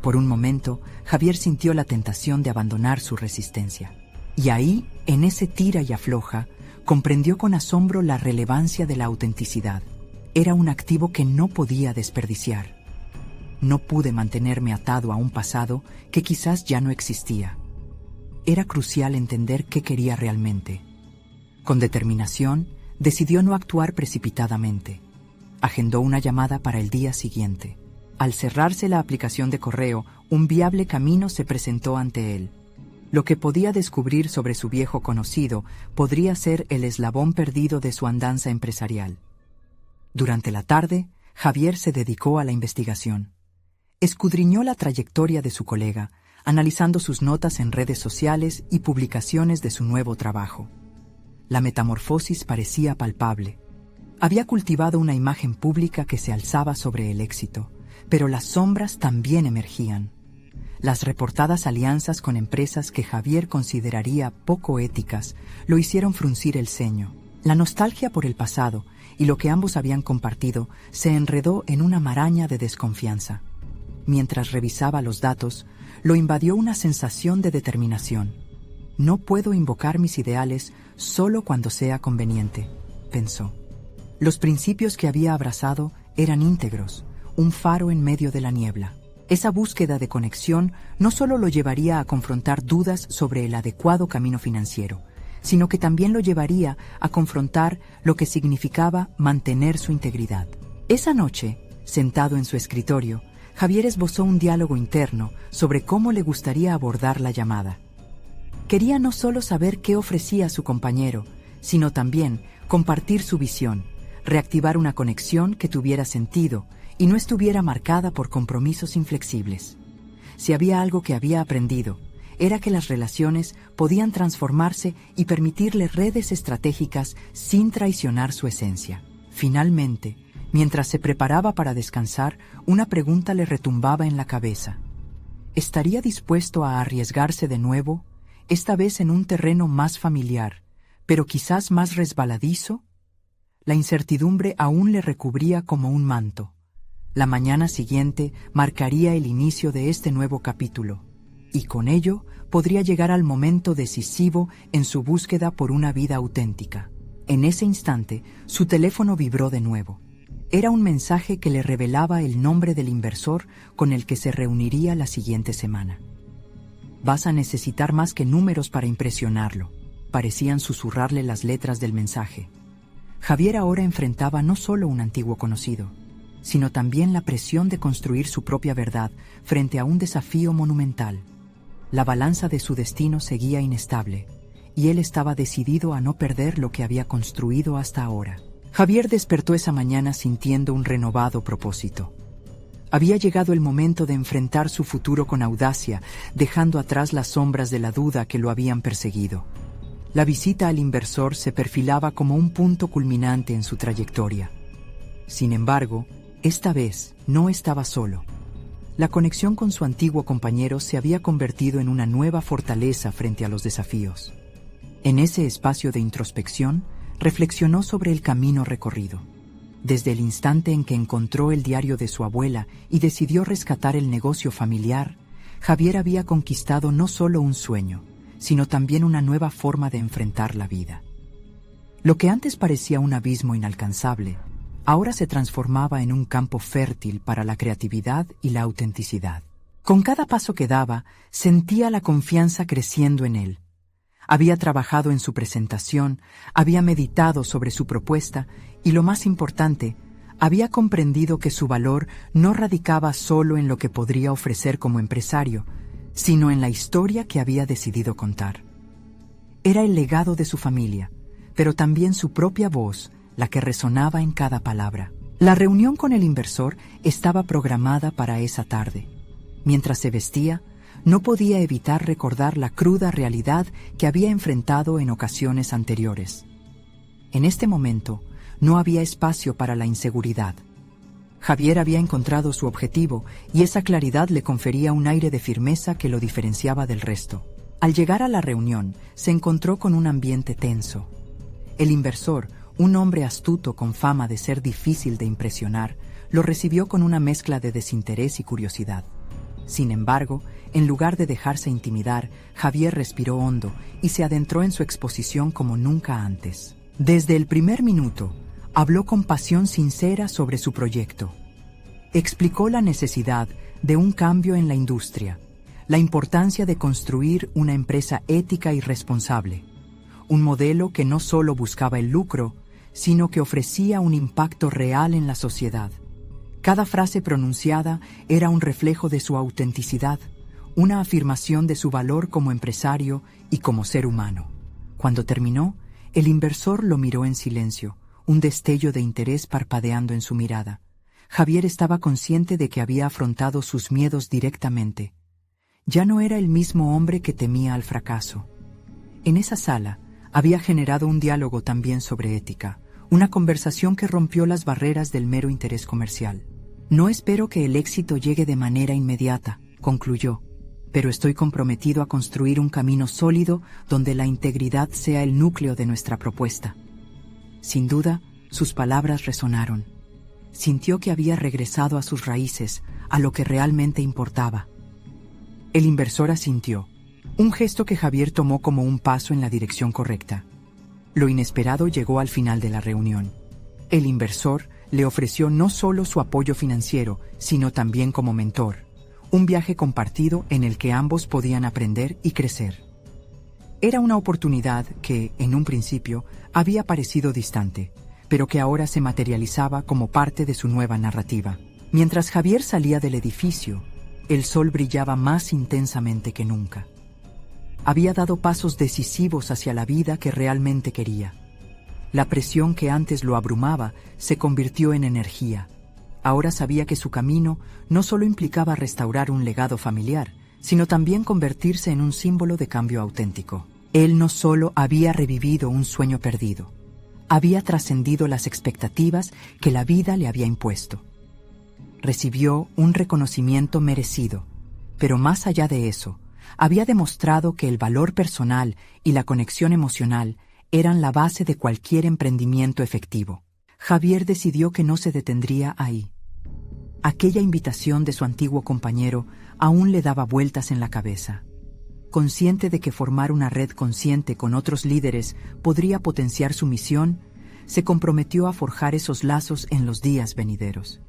Por un momento, Javier sintió la tentación de abandonar su resistencia. Y ahí, en ese tira y afloja, comprendió con asombro la relevancia de la autenticidad. Era un activo que no podía desperdiciar. No pude mantenerme atado a un pasado que quizás ya no existía. Era crucial entender qué quería realmente. Con determinación, decidió no actuar precipitadamente. Agendó una llamada para el día siguiente. Al cerrarse la aplicación de correo, un viable camino se presentó ante él. Lo que podía descubrir sobre su viejo conocido podría ser el eslabón perdido de su andanza empresarial. Durante la tarde, Javier se dedicó a la investigación. Escudriñó la trayectoria de su colega, analizando sus notas en redes sociales y publicaciones de su nuevo trabajo. La metamorfosis parecía palpable. Había cultivado una imagen pública que se alzaba sobre el éxito, pero las sombras también emergían. Las reportadas alianzas con empresas que Javier consideraría poco éticas lo hicieron fruncir el ceño. La nostalgia por el pasado y lo que ambos habían compartido se enredó en una maraña de desconfianza. Mientras revisaba los datos, lo invadió una sensación de determinación. No puedo invocar mis ideales solo cuando sea conveniente, pensó. Los principios que había abrazado eran íntegros, un faro en medio de la niebla. Esa búsqueda de conexión no solo lo llevaría a confrontar dudas sobre el adecuado camino financiero, sino que también lo llevaría a confrontar lo que significaba mantener su integridad. Esa noche, sentado en su escritorio, Javier esbozó un diálogo interno sobre cómo le gustaría abordar la llamada. Quería no solo saber qué ofrecía a su compañero, sino también compartir su visión, reactivar una conexión que tuviera sentido y no estuviera marcada por compromisos inflexibles. Si había algo que había aprendido, era que las relaciones podían transformarse y permitirle redes estratégicas sin traicionar su esencia. Finalmente, mientras se preparaba para descansar, una pregunta le retumbaba en la cabeza. ¿Estaría dispuesto a arriesgarse de nuevo, esta vez en un terreno más familiar, pero quizás más resbaladizo? La incertidumbre aún le recubría como un manto. La mañana siguiente marcaría el inicio de este nuevo capítulo, y con ello podría llegar al momento decisivo en su búsqueda por una vida auténtica. En ese instante, su teléfono vibró de nuevo. Era un mensaje que le revelaba el nombre del inversor con el que se reuniría la siguiente semana. «Vas a necesitar más que números para impresionarlo», parecían susurrarle las letras del mensaje. Javier ahora enfrentaba no solo un antiguo conocido, sino también la presión de construir su propia verdad frente a un desafío monumental. La balanza de su destino seguía inestable, y él estaba decidido a no perder lo que había construido hasta ahora. Javier despertó esa mañana sintiendo un renovado propósito. Había llegado el momento de enfrentar su futuro con audacia, dejando atrás las sombras de la duda que lo habían perseguido. La visita al inversor se perfilaba como un punto culminante en su trayectoria. Sin embargo, esta vez no estaba solo. La conexión con su antiguo compañero se había convertido en una nueva fortaleza frente a los desafíos. En ese espacio de introspección, reflexionó sobre el camino recorrido. Desde el instante en que encontró el diario de su abuela y decidió rescatar el negocio familiar, Javier había conquistado no solo un sueño, sino también una nueva forma de enfrentar la vida. Lo que antes parecía un abismo inalcanzable, ahora se transformaba en un campo fértil para la creatividad y la autenticidad. Con cada paso que daba, sentía la confianza creciendo en él. Había trabajado en su presentación, había meditado sobre su propuesta y, lo más importante, había comprendido que su valor no radicaba solo en lo que podría ofrecer como empresario, sino en la historia que había decidido contar. Era el legado de su familia, pero también su propia voz, la que resonaba en cada palabra. La reunión con el inversor estaba programada para esa tarde. Mientras se vestía, no podía evitar recordar la cruda realidad que había enfrentado en ocasiones anteriores. En este momento, no había espacio para la inseguridad. Javier había encontrado su objetivo y esa claridad le confería un aire de firmeza que lo diferenciaba del resto. Al llegar a la reunión, se encontró con un ambiente tenso. El inversor, un hombre astuto con fama de ser difícil de impresionar, lo recibió con una mezcla de desinterés y curiosidad. Sin embargo, en lugar de dejarse intimidar, Javier respiró hondo y se adentró en su exposición como nunca antes. Desde el primer minuto, habló con pasión sincera sobre su proyecto. Explicó la necesidad de un cambio en la industria, la importancia de construir una empresa ética y responsable, un modelo que no solo buscaba el lucro, sino que ofrecía un impacto real en la sociedad. Cada frase pronunciada era un reflejo de su autenticidad, una afirmación de su valor como empresario y como ser humano. Cuando terminó, el inversor lo miró en silencio, un destello de interés parpadeando en su mirada. Javier estaba consciente de que había afrontado sus miedos directamente. Ya no era el mismo hombre que temía al fracaso. En esa sala, había generado un diálogo también sobre ética, una conversación que rompió las barreras del mero interés comercial. «No espero que el éxito llegue de manera inmediata», concluyó, «pero estoy comprometido a construir un camino sólido donde la integridad sea el núcleo de nuestra propuesta». Sin duda, sus palabras resonaron. Sintió que había regresado a sus raíces, a lo que realmente importaba. El inversor asintió, un gesto que Javier tomó como un paso en la dirección correcta. Lo inesperado llegó al final de la reunión. El inversor le ofreció no solo su apoyo financiero, sino también como mentor, un viaje compartido en el que ambos podían aprender y crecer. Era una oportunidad que, en un principio, había parecido distante, pero que ahora se materializaba como parte de su nueva narrativa. Mientras Javier salía del edificio, el sol brillaba más intensamente que nunca. Había dado pasos decisivos hacia la vida que realmente quería. La presión que antes lo abrumaba se convirtió en energía. Ahora sabía que su camino no solo implicaba restaurar un legado familiar, sino también convertirse en un símbolo de cambio auténtico. Él no solo había revivido un sueño perdido, había trascendido las expectativas que la vida le había impuesto. Recibió un reconocimiento merecido, pero más allá de eso, había demostrado que el valor personal y la conexión emocional eran la base de cualquier emprendimiento efectivo. Javier decidió que no se detendría ahí. Aquella invitación de su antiguo compañero aún le daba vueltas en la cabeza. Consciente de que formar una red consciente con otros líderes podría potenciar su misión, se comprometió a forjar esos lazos en los días venideros.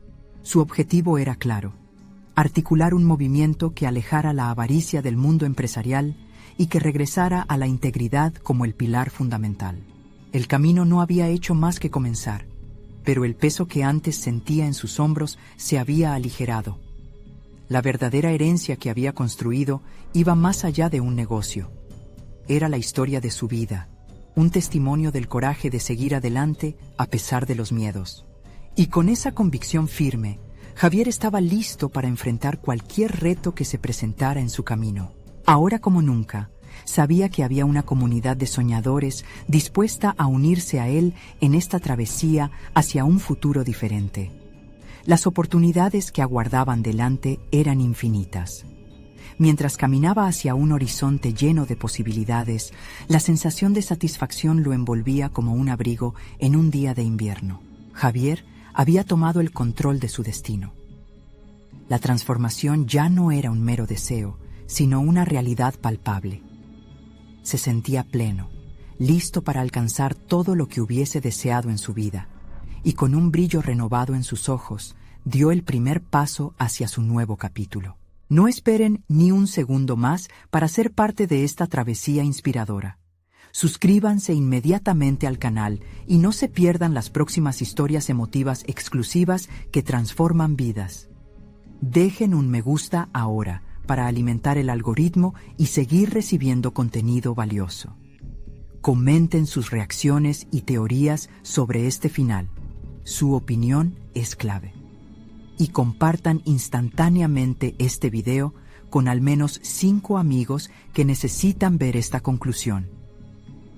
Su objetivo era claro: articular un movimiento que alejara la avaricia del mundo empresarial y que regresara a la integridad como el pilar fundamental. El camino no había hecho más que comenzar, pero el peso que antes sentía en sus hombros se había aligerado. La verdadera herencia que había construido iba más allá de un negocio. Era la historia de su vida, un testimonio del coraje de seguir adelante a pesar de los miedos. Y con esa convicción firme, Javier estaba listo para enfrentar cualquier reto que se presentara en su camino. Ahora como nunca, sabía que había una comunidad de soñadores dispuesta a unirse a él en esta travesía hacia un futuro diferente. Las oportunidades que aguardaban delante eran infinitas. Mientras caminaba hacia un horizonte lleno de posibilidades, la sensación de satisfacción lo envolvía como un abrigo en un día de invierno. Javier había tomado el control de su destino. La transformación ya no era un mero deseo, sino una realidad palpable. Se sentía pleno, listo para alcanzar todo lo que hubiese deseado en su vida, y con un brillo renovado en sus ojos, dio el primer paso hacia su nuevo capítulo. No esperen ni un segundo más para ser parte de esta travesía inspiradora. Suscríbanse inmediatamente al canal y no se pierdan las próximas historias emotivas exclusivas que transforman vidas. Dejen un me gusta ahora para alimentar el algoritmo y seguir recibiendo contenido valioso. Comenten sus reacciones y teorías sobre este final. Su opinión es clave. Y compartan instantáneamente este video con al menos 5 amigos que necesitan ver esta conclusión.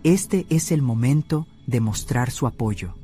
Este es el momento de mostrar su apoyo.